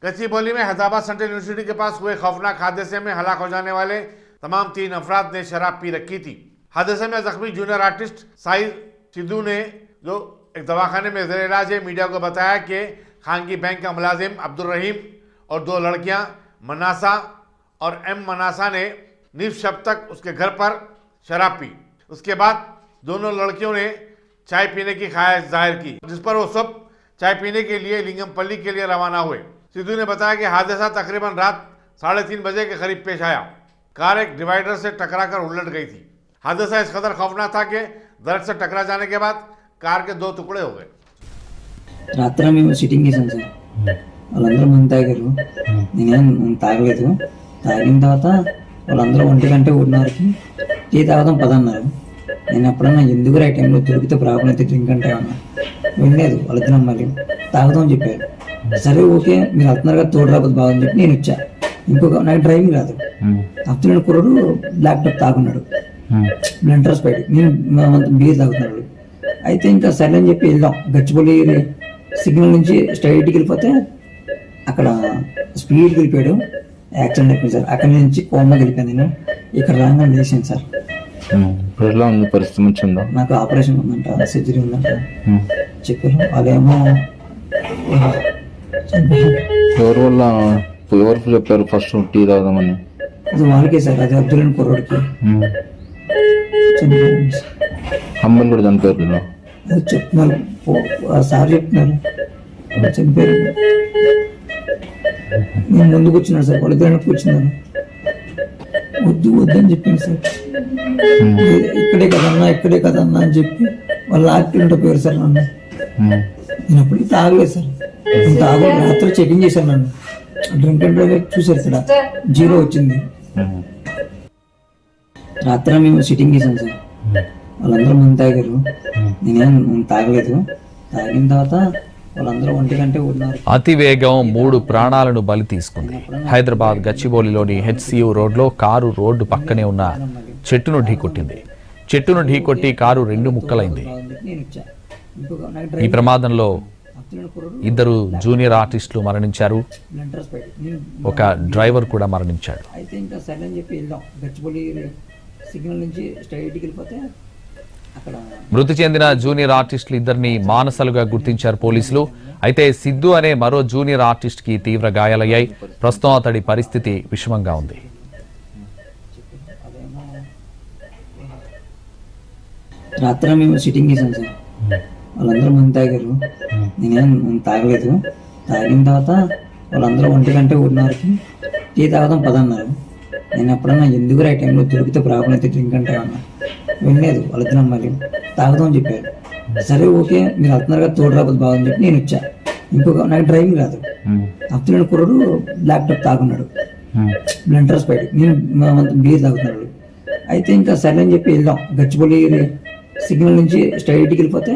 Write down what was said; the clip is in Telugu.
गच्चीबौली में हैदराबाद सेंट्रल यूनिवर्सिटी के पास हुए खौफनाक हादसे में हलाक हो जाने वाले तमाम 3 अफराद ने शराब पी रखी थी। हादसे में जख्मी जूनियर आर्टिस्ट साहिर सिद्धू ने, जो एक दवाखाने में ज़ेर इलाज है, मीडिया को बताया कि खानगी बैंक का मुलाजिम अब्दुल रहीम और 2 लड़कियां मनासा और एम मनासा ने निफ शब तक उसके घर पर शराब पी। उसके बाद दोनों लड़कियों ने चाय पीने की ख्वाहिश जाहिर की, जिस पर वो सब चाय पीने के लिए लिंगमपल्ली के लिए रवाना हुए। सिद्धू ने बताया कि हादसा तकरीबन रात 3:30 बजे के करीब पेश आया। कार एक डिवाइडर से टकराकर उलट गई थी। हादसा इस कदर खौफनाक था कि दरख्त से टकरा जाने के बाद कार के 2 टुकड़े हो गए। రాత్రి మేము సిట్టింగ్ చేసాం సార్. వాళ్ళందరూ మందు తాగారు, నేనేం తాగలేదు. తాగిన తర్వాత వాళ్ళందరూ 1:00 టీ తాగదాం పదన్నారు. నేను ఎప్పుడన్నా ఎందుకు రైట్ టైంలో దొరికితే ప్రాబ్లం అయితే డ్రింక్ అంటే అన్నా వినలేదు. వాళ్ళిద్దరు అమ్మాయిలు తాగుదాం చెప్పారు. సరే ఓకే మీరు వెళ్తున్నారు కదా తోడు రాబోదు బాగుంది చెప్పి నేను వచ్చా. ఇంకొక నాకు డ్రైవింగ్ రాదు. అప్పుడు కుర్రాడు ల్యాప్టాప్ తాగున్నాడు, బ్లెండర్ స్పైడ్, నేను బీర్ తాగుతున్నాడు. అయితే ఇంకా సరే అని చెప్పి వెళ్దాం. గచ్చిబౌలి సిగ్నల్ నుంచి స్ట్రైట్కి వెళ్ళిపోతే అక్కడ స్పీడ్కి వెళ్ళిపోయాడు. యాక్సిడెంట్ అయిపోయింది సార్. అక్కడి నుంచి కోమా వెళ్ళిపోయాను నేను. ఇక్కడ రాగానే లేచాను సార్. పరిస్థితి మంచి ఉందా? నాకు ఆపరేషన్ ఉందంట, సర్జరీ ఉందంట చెప్పారు. వాళ్ళేమో ఎవరు చెప్పారు ఫస్ట్ టీ తాగుదామని? అది వాళ్ళకే సార్, అది అబ్దుల్ కుర్రోడికి. అమ్మాయిలు కూడా చనిపోయారు. అది చెప్తున్నారు సార్, చెప్తున్నారు చనిపోయారు. నేను ముందు కూర్చున్నాను సార్, వాళ్ళిద్దరు కూర్చున్నాను. వద్దు వద్దని చెప్పింది సార్. ఇక్కడే కదన్నా అని చెప్పి వాళ్ళు ఆక్టివ్ పోయారు సార్ నన్ను. నేను అప్పటికి తాగలేదు సార్. రాత్రి చెకింగ్ చేశాను నన్ను. డ్రింక్ అండ్ డ్రైవ్ చూసారు ఇక్కడ 0 వచ్చింది. రాత్రి మేము సిట్టింగ్ చేసాం సార్. వాళ్ళందరూ మందు తాగారు, నేనేం తాగలేదు. తాగిన తర్వాత వాళ్ళందరూ 1:00 అతివేగం 3 ప్రాణాలను బలి తీసుకుంది. హైదరాబాద్ గచ్చిబౌలిలోని HCU రోడ్లో కారు రోడ్డు పక్కనే ఉన్న చెట్టును ఢీకొట్టింది. చెట్టును ఢీకొట్టి కారు 2 ముక్కలైంది. ఈ ప్రమాదంలో 2 జూనియర్ ఆర్టిస్టులు మరణించారు, ఒక డ్రైవర్ కూడా మరణించాడు. అయితే ఇంకా సరే అని చెప్పి వెళ్దాం. గచ్చిబౌలి సిగ్నల్ నుంచి స్ట్రైట్కి వెళ్ళిపోతే అక్కడ మృతి చెందిన జూనియర్ ఆర్టిస్టులు 2ని మానసలుగా గుర్తించారు పోలీసులు. అయితే సిద్ధు అనే మరో జూనియర్ ఆర్టిస్ట్ కి తీవ్ర గాయాలయ్యాయి. ప్రస్తుతం అతడి పరిస్థితి విషమంగా ఉంది. రాత్రి మేము సిట్టింగ్ చేసాం సార్. వాళ్ళందరూ మందు తాగారు, నేనేం తాగలేదు. తాగిన తర్వాత వాళ్ళందరూ 1:00 టీ తాగదాం పదన్నారు. నేను ఎప్పుడన్నా ఎందుకు రైట్ టైంలో దొరికితే ప్రాబ్లం అయితే డ్రింక్ అంటే అన్నా వినలేదు. వాళ్ళిద్దరు అమ్మాయిలు తాగుదాం చెప్పారు. సరే ఓకే మీరు వెళ్తున్నారు కదా తోడు రాబోదు బాగుంది చెప్పి నేను వచ్చా. ఇంకొక నాకు డ్రైవింగ్ రాదు. అప్పుడు కుర్రాడు ల్యాప్టాప్ తాగున్నాడు, బ్లెండర్ స్పైడ్, నేను బీర్ తాగుతున్నాడు. అయితే ఇంకా సరే అని చెప్పి వెళ్దాం. గచ్చిబౌలి సిగ్నల్ నుంచి స్ట్రైట్కి వెళ్ళిపోతే